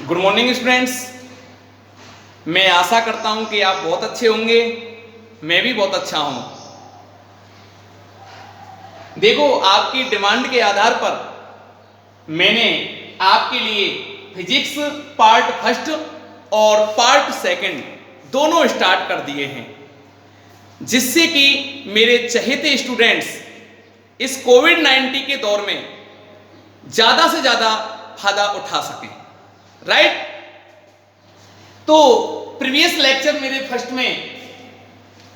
Good morning students. मैं आशा करता हूं कि आप बहुत अच्छे होंगे। मैं भी बहुत अच्छा हूं। देखो, आपकी डिमांड के आधार पर मैंने आपके लिए फिजिक्स पार्ट फर्स्ट और पार्ट सेकंड दोनों स्टार्ट कर दिए हैं, जिससे कि मेरे चहेते स्टूडेंट्स इस कोविड-19 के दौर में ज़्यादा से ज़्यादा फायदा उठा सकें। राइट? तो प्रीवियस लेक्चर मेरे फर्स्ट में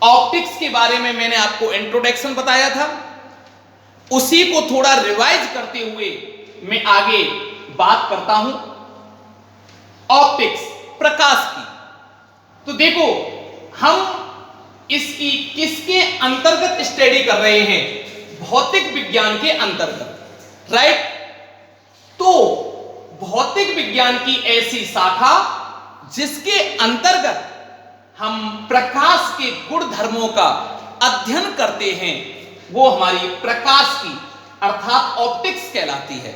ऑप्टिक्स के बारे में मैंने आपको इंट्रोडक्शन बताया था। उसी को थोड़ा रिवाइज करते हुए मैं आगे बात करता हूं ऑप्टिक्स, प्रकाश की। तो देखो, हम इसकी किसके अंतर्गत स्टडी कर रहे हैं? भौतिक विज्ञान के अंतर्गत। राइट? तो भौतिक विज्ञान की ऐसी शाखा जिसके अंतर्गत हम प्रकाश के गुण धर्मों का अध्ययन करते हैं, वो हमारी प्रकाश की अर्थात ऑप्टिक्स कहलाती है।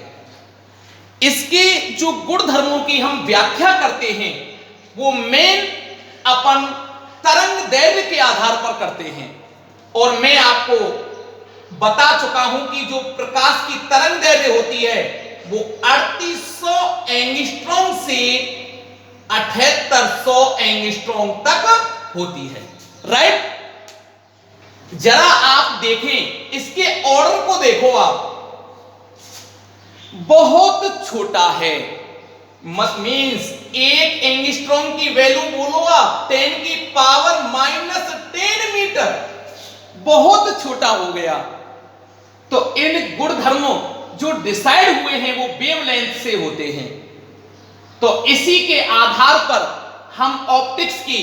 इसके जो गुण धर्मों की हम व्याख्या करते हैं, वो मेन अपन तरंग दैर्घ्य के आधार पर करते हैं। और मैं आपको बता चुका हूं कि जो प्रकाश की तरंग दैर्घ्य होती है वो 3800 एंगस्ट्रॉम से 7800 एंगस्ट्रॉम तक होती है। राइट? जरा आप देखें, इसके ऑर्डर को देखो, आप बहुत छोटा है। मींस एक एंगस्ट्रॉम की वैल्यू बोलो आप 10 की पावर -10 मीटर, बहुत छोटा हो गया। तो इन गुणधर्मों जो डिसाइड हुए हैं वो वेवलेंथ से होते हैं। तो इसी के आधार पर हम ऑप्टिक्स की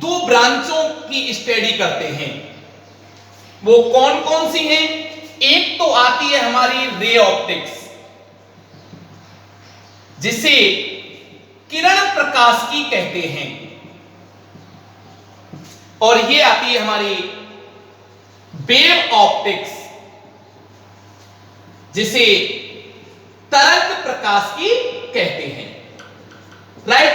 दो ब्रांचों की स्टडी करते हैं। वो कौन कौन सी हैं? एक तो आती है हमारी रे ऑप्टिक्स, जिसे किरण प्रकाश की कहते हैं, और ये आती है हमारी वेव ऑप्टिक्स, जिसे तरंग प्रकाश की कहते हैं। राइट?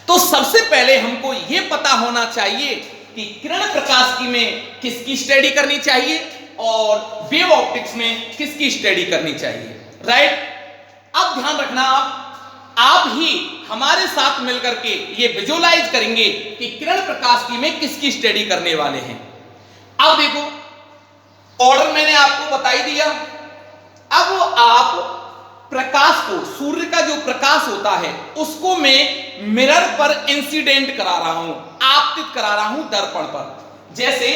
तो सबसे पहले हमको यह पता होना चाहिए कि किरण प्रकाश की में किसकी स्टडी करनी चाहिए और वेव ऑप्टिक्स में किसकी स्टडी करनी चाहिए। राइट? अब ध्यान रखना, आप ही हमारे साथ मिलकर के ये विजुअलाइज करेंगे कि किरण प्रकाश की में किसकी स्टडी करने वाले हैं। अब देखो, ऑर्डर मैंने आपको बता ही दिया। अब आप प्रकाश को, सूर्य का जो प्रकाश होता है, उसको मैं मिरर पर इंसिडेंट करा रहा हूं, आपतित करा रहा हूं दर्पण पर। जैसे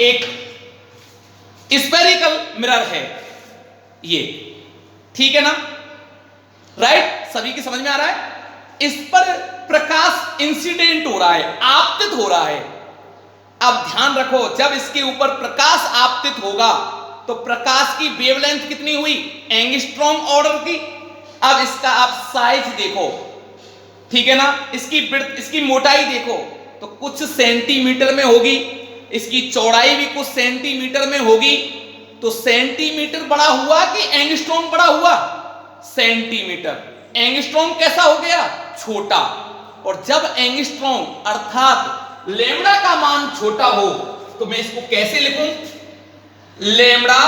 एक स्फेरिकल मिरर है ये, ठीक है ना? राइट? सभी की समझ में आ रहा है? इस पर प्रकाश इंसिडेंट हो रहा है, आपतित हो रहा है। अब ध्यान रखो, जब इसके ऊपर प्रकाश आपतित होगा तो प्रकाश की वेवलेंथ कितनी हुई? एंगस्ट्रॉम ऑर्डर की। अब इसका आप साइज देखो, ठीक है ना? इसकी विड्थ, इसकी मोटाई देखो तो कुछ सेंटीमीटर में होगी, इसकी चौड़ाई भी कुछ सेंटीमीटर में होगी। तो सेंटीमीटर बड़ा हुआ कि एंगस्ट्रॉम बड़ा हुआ? सेंटीमीटर। एंगस्ट्रॉम कैसा हो गया? छोटा। और जब एंगस्ट्रॉम अर्थात लैम्ब्डा का मान छोटा हो तो मैं इसको कैसे लिखूं? Lambda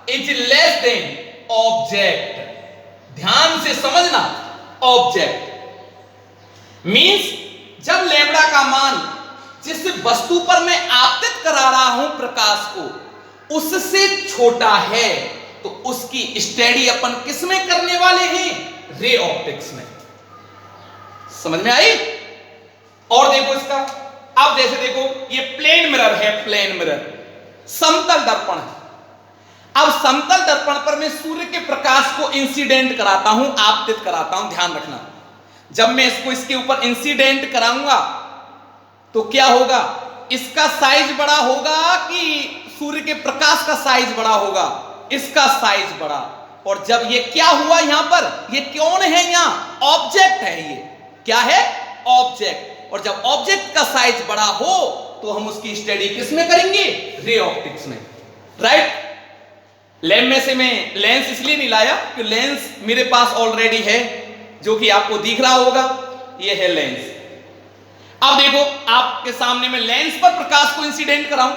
is less than object. ध्यान से समझना, ऑब्जेक्ट मींस जब लैम्ब्डा का मान जिस वस्तु पर मैं आपतित करा रहा हूं प्रकाश को, उससे छोटा है, तो उसकी स्टडी अपन किस में करने वाले हैं? रे ऑप्टिक्स में। समझ में आई? और देखो इसका, अब जैसे देखो, ये प्लेन मिरर है, प्लेन मिरर, समतल दर्पण है। अब समतल दर्पण पर मैं सूर्य के प्रकाश को इंसिडेंट कराता हूं, आपतित कराता हूं। ध्यान रखना, जब मैं इसको इसके ऊपर इंसिडेंट कराऊंगा तो क्या होगा? इसका साइज बड़ा होगा कि सूर्य के प्रकाश का साइज बड़ा होगा? इसका साइज बड़ा। और जब ये क्या हुआ यहां पर, ये कौन है? यहां ऑब्जेक्ट है। ये क्या है? ऑब्जेक्ट। और जब ऑब्जेक्ट का साइज बड़ा हो तो हम उसकी स्टडी किस में करेंगे? रे ऑप्टिक्स में। राइट? लैब में से मैं लेंस इसलिए नहीं लाया कि लेंस मेरे पास ऑलरेडी है, जो कि आपको दिख रहा होगा, ये है लेंस। अब देखो आपके सामने मैं लेंस पर प्रकाश को इंसिडेंट कराऊं,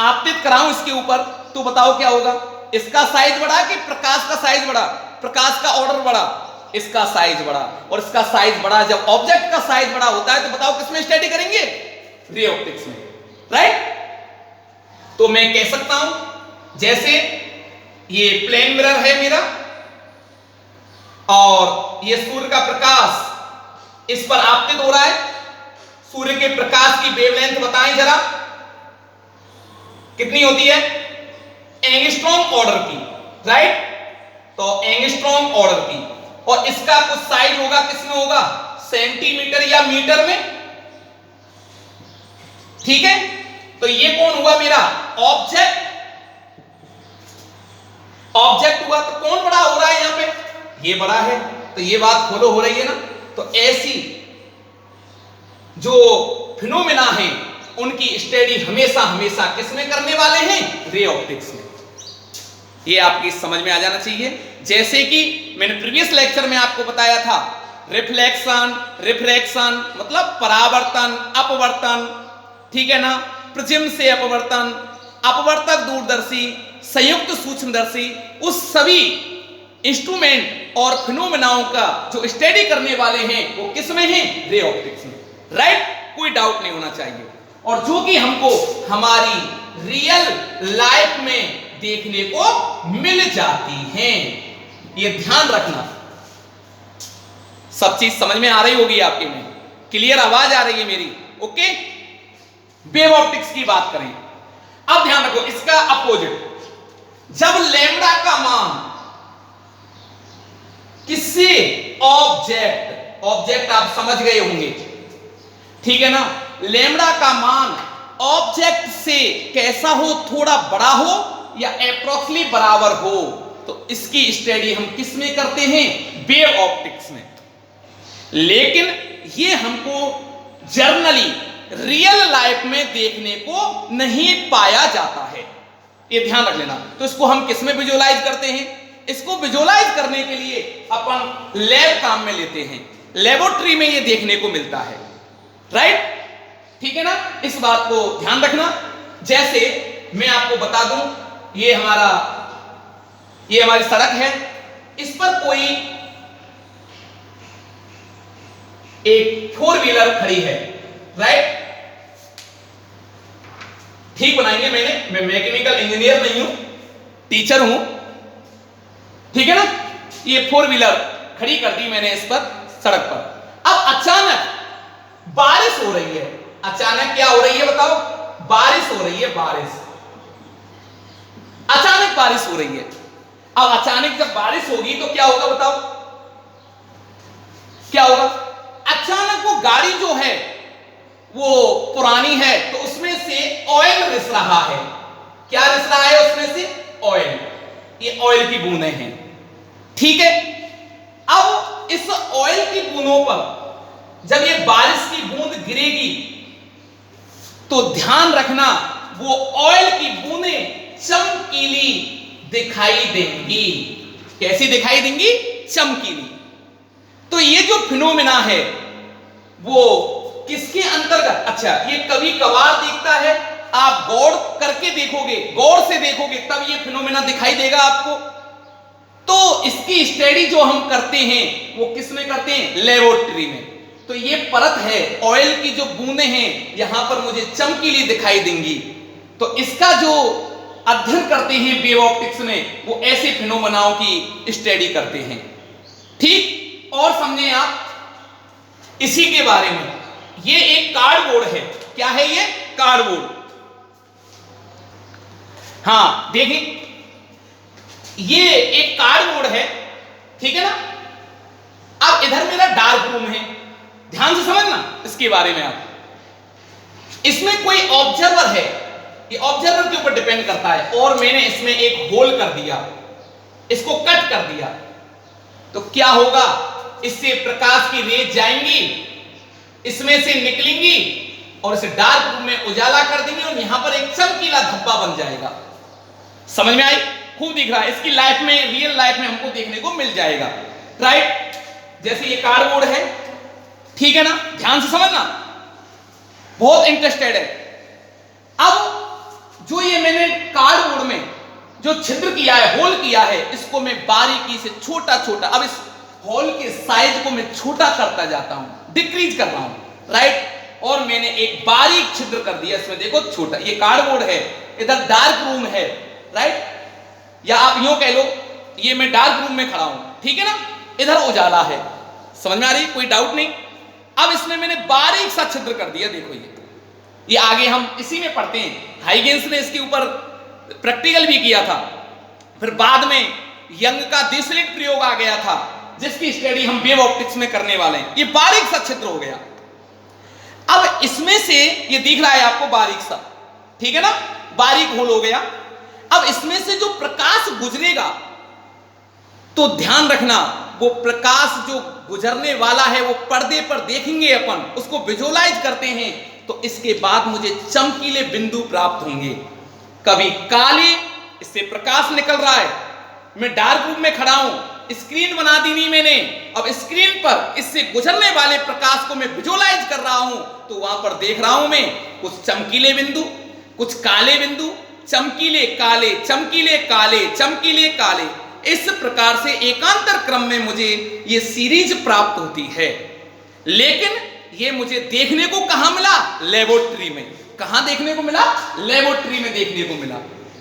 आपतित कराऊं इसके ऊपर, तो बताओ क्या होगा? इसका साइज बढ़ा कि प्रकाश का साइज बढ़ा? प्रकाश का ऑर्डर बढ़ा, इसका साइज बढ़ा। और इसका साइज बढ़ा, जब ऑब्जेक्ट का साइज बड़ा होता है तो बताओ किसमें स्टडी करेंगे? रे ऑप्टिक्स में, राइट? तो मैं कह सकता हूं जैसे ये प्लेन मिरर है मेरा और ये सूर्य का प्रकाश इस पर आपतित हो रहा है। सूर्य के प्रकाश की वेवलेंथ बताएं जरा, कितनी होती है? एंगस्ट्रॉम ऑर्डर की, राइट? तो एंगस्ट्रॉम ऑर्डर की, और इसका कुछ साइज होगा, किसमें होगा? सेंटीमीटर या मीटर में, ठीक है? तो ये कौन हुआ मेरा? ऑब्जेक्ट। ऑब्जेक्ट हुआ तो कौन बड़ा हो रहा है यहां पे? ये बड़ा है। तो ये बात फॉलो हो रही है ना? तो ऐसी जो फिनोमेना है उनकी स्टडी हमेशा हमेशा किसमें करने वाले हैं? रे ऑप्टिक्स में। ये आपकी समझ में आ जाना चाहिए। जैसे कि मैंने प्रीवियस लेक्चर में आपको बताया था, रिफ्लेक्शन, रिफ्रैक्शन मतलब परावर्तन, अपवर्तन, ठीक है ना? प्रिज्म से अपवर्तन, अपवर्तक दूरदर्शी, संयुक्त सूक्ष्मदर्शी, उस सभी इंस्ट्रूमेंट और फिनोमेनाओं का जो स्टडी करने वाले हैं वो किसमें हैं? रे ऑप्टिक्स में, राइट? कोई डाउट नहीं होना चाहिए। और जो कि हमको हमारी रियल लाइफ में देखने को मिल जाती हैं, ये ध्यान रखना। सब चीज समझ में आ रही होगी आपके में, क्लियर आवाज आ रही है मेरी? ओके? वेव ऑप्टिक्स की बात करें, अब ध्यान रखो इसका अपोजिट। जब लैम्ब्डा का मान किसी ऑब्जेक्ट, ऑब्जेक्ट आप समझ गए होंगे, ठीक है ना? लैम्ब्डा का मान ऑब्जेक्ट से कैसा हो? थोड़ा बड़ा हो या एप्रोक्सीमेटली बराबर हो, तो इसकी स्टडी हम किस में करते हैं? वेव ऑप्टिक्स में। लेकिन ये हमको जर्नली रियल लाइफ में देखने को नहीं पाया जाता है, ये ध्यान रख लेना। तो इसको हम किस में विजुअलाइज करते हैं? इसको विजुअलाइज करने के लिए अपन लैब काम में लेते हैं, लेबोरेटरी में ये देखने को मिलता है, राइट? ठीक है ना? इस बात को ध्यान रखना। जैसे मैं आपको बता दूं, ये हमारी सड़क है, इस पर कोई एक 4 व्हीलर खड़ी है, राइट? ठीक बनाएंगे, मैं मैकेनिकल इंजीनियर नहीं हूं, टीचर हूं, ठीक है ना? ये 4 व्हीलर खड़ी कर दी मैंने इस पर सड़क पर। अब अचानक बारिश हो रही है। अचानक क्या हो रही है बताओ? बारिश हो रही है, बारिश। अचानक बारिश हो रही है। अब अचानक जब बारिश होगी तो क्या होगा बताओ? क्या होगा? अचानक वो गाड़ी जो है वो पुरानी है तो उसमें से ऑयल रिस रहा है। क्या रिस रहा है उसमें से? ऑयल। ये ऑयल की बूंदें हैं, ठीक है? अब इस ऑयल की बूंदों पर जब ये बारिश की बूंद गिरेगी तो ध्यान रखना वो ऑयल की बूंदें चमकीली दिखाई देंगी। कैसी दिखाई देंगी? चमकीली। तो ये जो फिनोमेना है वो किसके अंतर्गत? अच्छा, ये कभी कभार दिखता है, आप गौर करके देखोगे, गौर से देखोगे तब ये फिनोमेना दिखाई देगा आपको। तो इसकी स्टडी जो हम करते हैं वो किस में करते हैं? लेबोरेटरी में। तो ये परत है, ऑयल की जो बूंदें हैं यहां पर मुझे चमकीली दिखाई देंगी। तो इसका जो अध्ययन करते हैं वेव ऑप्टिक्स में, वो ऐसे फिनोमेनाओं की स्टडी करते हैं, ठीक? और समझे आप इसी के बारे में। ये एक कार्डबोर्ड है। क्या है ये? कार्डबोर्ड। हां देखिए, ये एक कार्डबोर्ड है, ठीक है ना? अब इधर मेरा डार्क रूम है, ध्यान से समझना इसके बारे में। आप इसमें कोई ऑब्जर्वर है, ये ऑब्जर्वर के ऊपर डिपेंड करता है, और मैंने इसमें एक होल कर दिया, इसको कट कर दिया, तो क्या होगा? इससे प्रकाश की रेज जाएंगी, इसमें से निकलेंगी और इसे डार्क रूम में उजाला कर देंगे और यहां पर एक चमकीला धब्बा बन जाएगा। समझ में आई? खूब दिख रहा है। इसकी लाइफ में, रियल लाइफ में हमको देखने को मिल जाएगा, राइट? जैसे ये कार्डबोर्ड है, ठीक है ना, ध्यान से समझना, बहुत इंटरेस्टेड है। अब जो ये मैंने कार्डबोर्ड में जो छिद्र किया है, होल किया है, इसको मैं बारीकी से छोटा छोटा, अब इस होल के साइज को मैं छोटा करता जाता हूं, डिक्रीज कर रहा हूं, राइट। और मैंने एक बारीक छिद्र कर दिया इसमें, देखो छोटा, ये कार्डबोर्ड है, इधर डार्क रूम है, राइट, या आप यूं कह लो ये मैं डार्क रूम में खड़ा हूं, ठीक है ना, इधर उजाला है, समझ में आ रही, कोई डाउट नहीं। अब इसमें मैंने बारीक सा छिद्र कर दिया, देखो ये आगे हम इसी में पढ़ते हैं, हाइगेंस ने इसके ऊपर प्रैक्टिकल भी किया था, फिर बाद में यंग का दिस्लिट प्रयोग आ गया था, जिसकी स्टडी हम वेव ऑप्टिक्स में करने वाले हैं। ये बारीक सा छिद्र हो गया। अब इसमें से ये दिख रहा है आपको बारीक सा, ठीक है ना, बारीक होल हो गया। अब इसमें से जो प्रकाश गुजरेगा, तो ध्यान रखना, वो प्रकाश जो गुजरने वाला है वो पर्दे पर देखेंगे अपन, उसको विजुअलाइज करते हैं, तो इसके बाद मुझे चमकीले बिंदु प्राप्त होंगे। कभी काले, इससे प्रकाश निकल रहा है, मैं डार्क रूम में खड़ा हूं, स्क्रीन बना दी नहीं मैंने, अब स्क्रीन पर इससे गुजरने वाले प्रकाश को मैं विजुअलाइज कर रहा हूं, तो वहां पर देख रहा हूं मैं कुछ चमकीले बिंदु, कुछ काले बिंदु, चमकीले काले, चमकीले काले, चमकीले काले, इस प्रकार से एकांतर क्रम में मुझे ये सीरीज प्राप्त होती है। लेकिन ये मुझे देखने को कहां मिला? लेबोरेटरी में। कहां देखने को मिला? लेबोरेटरी में देखने को मिला।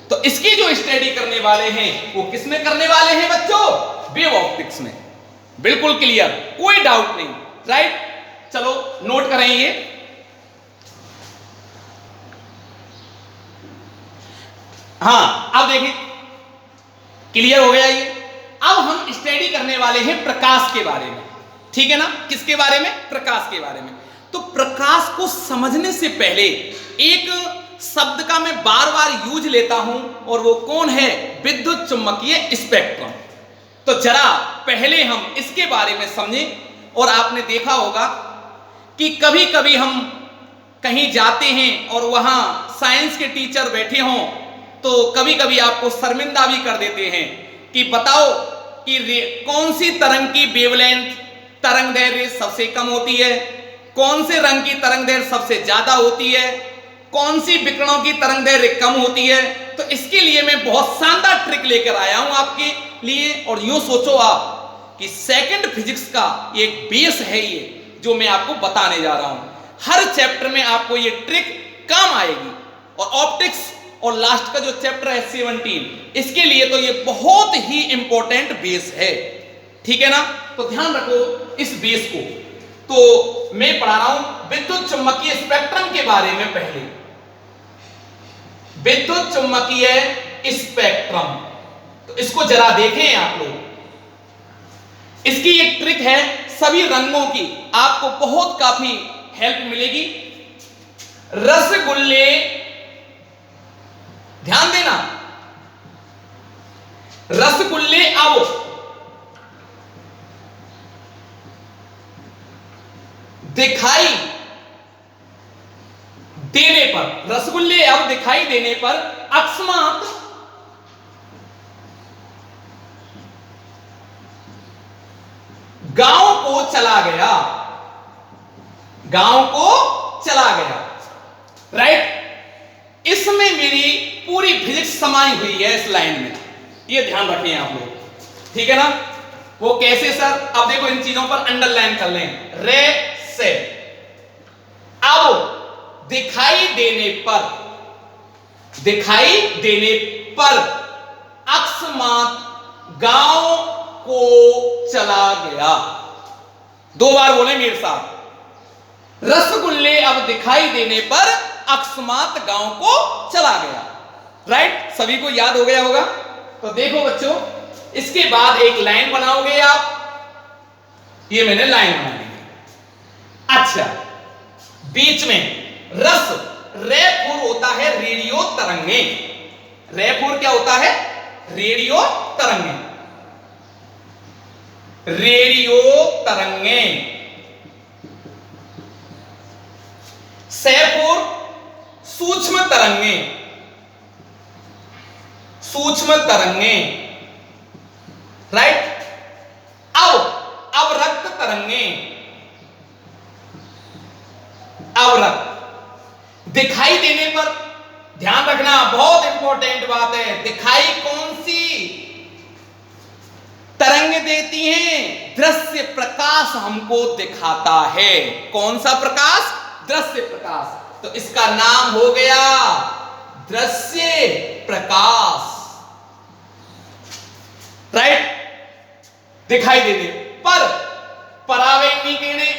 तो इसकी जो स्टडी करने वाले हैं वो किस में करने वाले हैं बच्चों? वेव ऑप्टिक्स में। बिल्कुल क्लियर, कोई डाउट नहीं, राइट। चलो नोट करें ये। हाँ, अब देखिए क्लियर हो गया ये। अब हम स्टडी करने वाले हैं प्रकाश के बारे में, ठीक है ना। किसके बारे में? प्रकाश के बारे में। तो प्रकाश को समझने से पहले एक शब्द का मैं बार बार यूज लेता हूं, और वो कौन है? विद्युत चुंबकीय स्पेक्ट्रम। तो जरा पहले हम इसके बारे में समझें। और आपने देखा होगा कि कभी कभी हम कहीं जाते हैं और वहां साइंस के टीचर बैठे हों, तो कभी कभी आपको शर्मिंदा भी कर देते हैं कि बताओ कि कौन सी तरंग की वेवलेंथ, तरंग दैर्घ्य सबसे कम होती है, कौन से रंग की तरंग दैर्घ्य सबसे ज्यादा होती है, कौन सी विकिरणों की तरंग दैर्घ्य कम होती है। तो इसके लिए मैं बहुत शानदार ट्रिक लेकर आया हूं आपके लिए। और यूं सोचो आप कि सेकंड फिजिक्स का एक बेस है ये, जो मैं आपको बताने जा रहा हूं। हर चैप्टर में आपको ये ट्रिक काम आएगी। और ऑप्टिक्स और लास्ट का जो चैप्टर है 17, इसके लिए तो ये बहुत ही इंपॉर्टेंट बेस है, ठीक है ना। तो ध्यान रखो इस बेस को। तो मैं पढ़ा रहा हूं विद्युत चुंबकीय स्पेक्ट्रम के बारे में। पहले विद्युत चुंबकीय स्पेक्ट्रम, तो इसको जरा देखें आप लोग। इसकी एक ट्रिक है, सभी रंगों की आपको बहुत काफी हेल्प मिलेगी। रसगुल्ले, ध्यान देना, रसगुल्ले अब दिखाई देने पर, रसगुल्ले अब दिखाई देने पर अकस्मात गांव को चला गया, गांव को चला गया, राइट। इसमें मेरी पूरी फिजिक्स समाई हुई है इस लाइन में, ये ध्यान रखें आप लोग, ठीक है ना। वो कैसे सर? अब देखो इन चीजों पर अंडरलाइन कर लें। रे से अब दिखाई देने पर, दिखाई देने पर अकस्मात गांव को चला गया। दो बार बोले मेरे साथ। रसगुल्ले अब दिखाई देने पर अकस्मात गांव को चला गया, राइट। सभी को याद हो गया होगा। तो देखो बच्चों, इसके बाद एक लाइन बनाओगे आप। ये मैंने लाइन बना दी। अच्छा, बीच में रस, रेफोर होता है रेडियो तरंगे। रेफोर क्या होता है? रेडियो तरंगे, रेडियो तरंगे। सेफोर सूक्ष्म तरंगे, सूक्ष्म तरंगे, राइट। अब रक्त दिखाई देने पर ध्यान रखना, बहुत इंपॉर्टेंट बात है, दिखाई कौन सी तरंग देती हैं? दृश्य प्रकाश हमको दिखाता है। कौन सा प्रकाश? दृश्य प्रकाश। तो इसका नाम हो गया दृश्य प्रकाश, राइट। दिखाई देने पर परावैंगनी किरणें,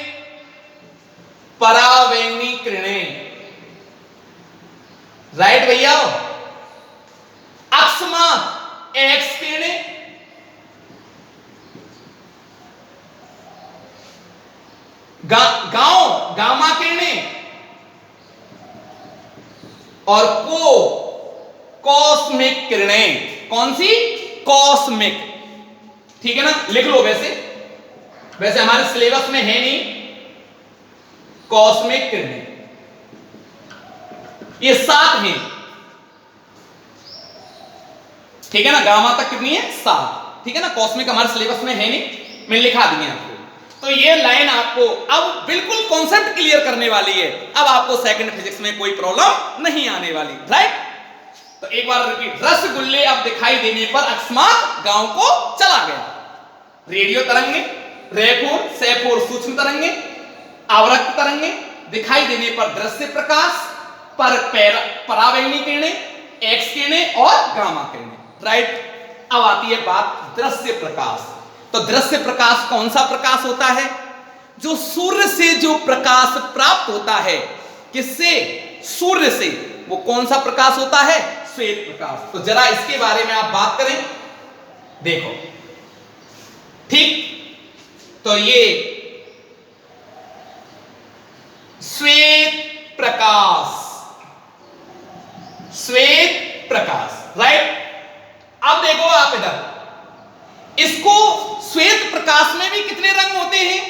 परावैंगनी किरणें, राइट भैया। अकस्मात एक्स किरणें, गांव गामा किरणें, और कॉस्मिक किरणें। कौन सी? कॉस्मिक, ठीक है ना, लिख लो। वैसे हमारे सिलेबस में है नहीं कॉस्मिक किरणें, ये 7 हैं, ठीक है ना। गामा तक कितनी है? 7, ठीक है ना। कॉस्मिक हमारे सिलेबस में है नहीं, मैंने लिखा दिया आपको। तो ये लाइन आपको अब बिल्कुल कॉन्सेप्ट क्लियर करने वाली है। अब आपको सेकंड फिजिक्स में कोई प्रॉब्लम नहीं आने वाली, राइट। तो एक बार रिपीट, रसगुल्ले अब दिखाई देने पर अकस्मात गांव को चला गया। रेडियो तरंगे, रेफोर, सेफोर सूक्ष्म तरंगे, आवृत्त तरंगे, दिखाई देने पर दृश्य प्रकाश, पर परावैंगनी किरणें, एक्स किरणें और गामा किरणें, राइट। अब आती है बात दृश्य प्रकाश। तो दृश्य प्रकाश कौन सा प्रकाश होता है? जो सूर्य से जो प्रकाश प्राप्त होता है, किससे? सूर्य से। वो कौन सा प्रकाश होता है? श्वेत प्रकाश। तो जरा इसके बारे में आप बात करें, देखो, ठीक। तो ये श्वेत प्रकाश, श्वेत प्रकाश, राइट। अब देखो आप इधर, इसको श्वेत प्रकाश में भी कितने रंग होते हैं?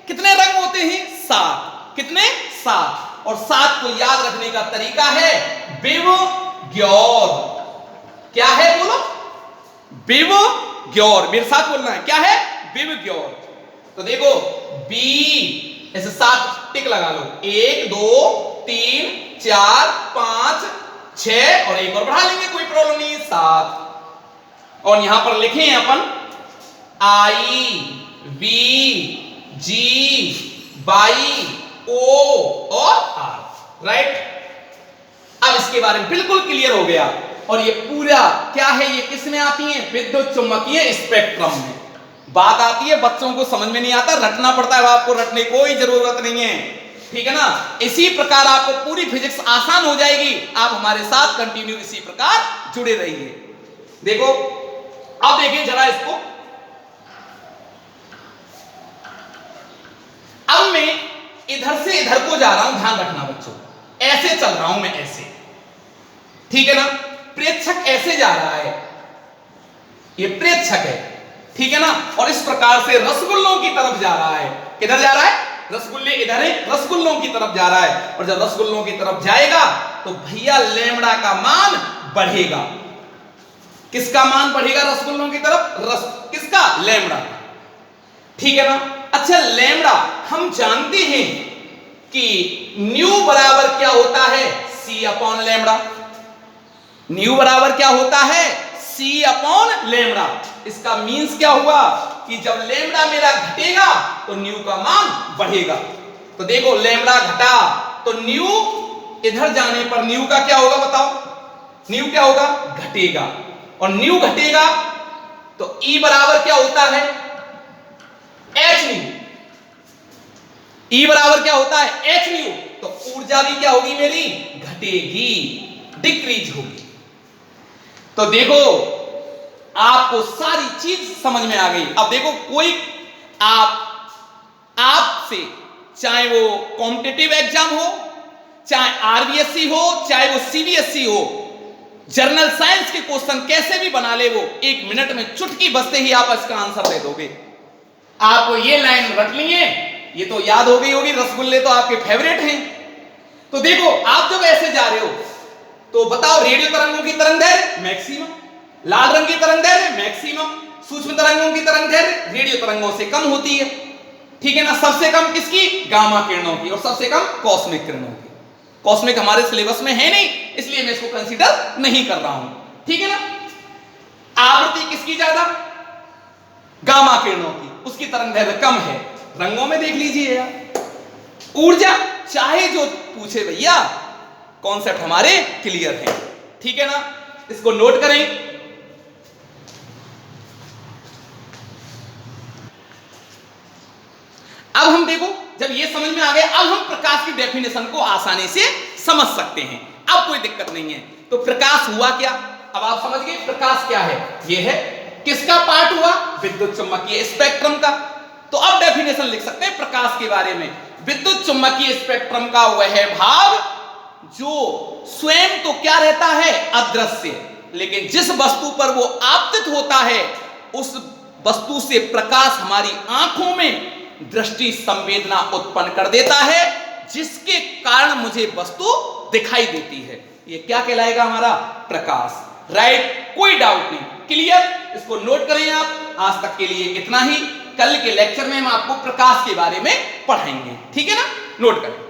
कितने रंग होते हैं? 7। कितने? 7। और 7 को याद रखने का तरीका है विवग्योर। क्या है? बोलो, विवग्योर। मेरे साथ बोलना है, क्या है? विवग्योर। तो देखो, बी ऐसे 7 टिक लगा लो, 1 2 3 4 5 6 और एक और बढ़ा लेंगे, कोई प्रॉब्लम नहीं है, 7। और यहां पर लिखे हैं अपन आई वी जी बाई ओ और आर, राइट। अब इसके बारे में बिल्कुल क्लियर हो गया। और ये पूरा क्या है? ये किस में आती है? विद्युत चुंबकीय स्पेक्ट्रम में बात आती है। बच्चों को समझ में नहीं आता, रटना पड़ता है। आपको रटने की कोई जरूरत नहीं है, ठीक है ना। इसी प्रकार आपको पूरी फिजिक्स आसान हो जाएगी। आप हमारे साथ कंटिन्यू इसी प्रकार जुड़े रहिए। देखो, अब देखिए जरा इसको। अब मैं इधर से इधर को जा रहा हूं, ध्यान रखना बच्चों, ऐसे चल रहा हूं मैं, ऐसे, ठीक है ना। प्रेक्षक ऐसे जा रहा है, ये प्रेक्षक है, ठीक है ना। और इस प्रकार से रसगुल्लों की तरफ जा रहा है। किधर जा रहा है? रसगुल्ले इधर है, रसगुल्लों की तरफ जा रहा है। और जब रसगुल्लों की तरफ जाएगा तो भैया लैम्बडा का मान बढ़ेगा। किसका मान बढ़ेगा रसगुल्लों की तरफ? किसका? लैम्बडा, ठीक है ना। अच्छा, लैम्बडा हम जानते हैं कि न्यू बराबर क्या होता है? सी अपॉन लैम्बडा। न्यू बराबर क्या होता है? सी अपॉन लैम्बडा। इसका मीन्स क्या हुआ कि जब लैम्बडा मेरा घटेगा तो न्यू का मान बढ़ेगा। तो देखो, लैम्बडा घटा तो न्यू इधर जाने पर न्यू का क्या होगा? बताओ, न्यू क्या होगा? घटेगा। और न्यू घटेगा तो ई बराबर क्या होता है? H new. ई बराबर क्या होता है? H new. तो ऊर्जा भी क्या होगी मेरी? घटेगी, डिक्रीज होगी। तो देखो, आपको सारी चीज समझ में आ गई। अब देखो, कोई आपसे चाहे वो कॉम्पिटिटिव एग्जाम हो, चाहे आरबीएससी हो, चाहे वो सीबीएसई हो, जर्नल साइंस के क्वेश्चन कैसे भी बना ले, वो 1 मिनट में चुटकी बजते ही आप इसका आंसर दे दोगे। आपको ये लाइन रट ली है, ये तो याद हो गई होगी। रसगुल्ले तो आपके फेवरेट हैं। तो देखो, आप जब ऐसे जा रहे हो तो बताओ, रेडियो तरंगों की तरंग दैर्घ्य मैक्सिमम, लाल रंग की तरंग दैर्घ्य मैक्सिमम, सूक्ष्म तरंगों की तरंग दैर्घ्य रेडियो तरंगों से कम होती है, ठीक है ना। सबसे कम किसकी? गामा किरणों की, और सबसे कम कॉस्मिक किरणों की। कॉस्मिक हमारे सिलेबस में है नहीं, इसलिए मैं इसको कंसीडर नहीं कर रहा हूं, ठीक है ना। आवृत्ति किसकी ज्यादा? गामा किरणों की, उसकी तरंगदैर्घ्य कम है। रंगों में देख लीजिए यार। ऊर्जा चाहे जो पूछे भैया, कॉन्सेप्ट हमारे क्लियर है, ठीक है ना। इसको नोट करें। अब हम देखो, जब ये समझ में आ गया, अब हम प्रकाश की डेफिनेशन को आसानी से समझ सकते हैं, अब कोई दिक्कत नहीं है। तो प्रकाश हुआ क्या, अब आप समझ गए प्रकाश क्या है। ये है किसका पार्ट हुआ? विद्युत चुम्बकीय स्पेक्ट्रम का। तो अब डेफिनेशन लिख सकते हैं प्रकाश के बारे में। विद्युत चुम्बकीय स्पेक्ट्रम का वह भाग जो स्वयं तो क्या रहता है? अदृश्य, लेकिन जिस वस्तु पर वो आपतित होता है उस वस्तु से प्रकाश हमारी आंखों में दृष्टि संवेदना उत्पन्न कर देता है, जिसके कारण मुझे वस्तु दिखाई देती है। ये क्या कहलाएगा? हमारा प्रकाश। राइट, कोई डाउट नहीं, क्लियर। इसको नोट करें आप। आज तक के लिए इतना ही। कल के लेक्चर में हम आपको प्रकाश के बारे में पढ़ाएंगे, ठीक है ना। नोट करें।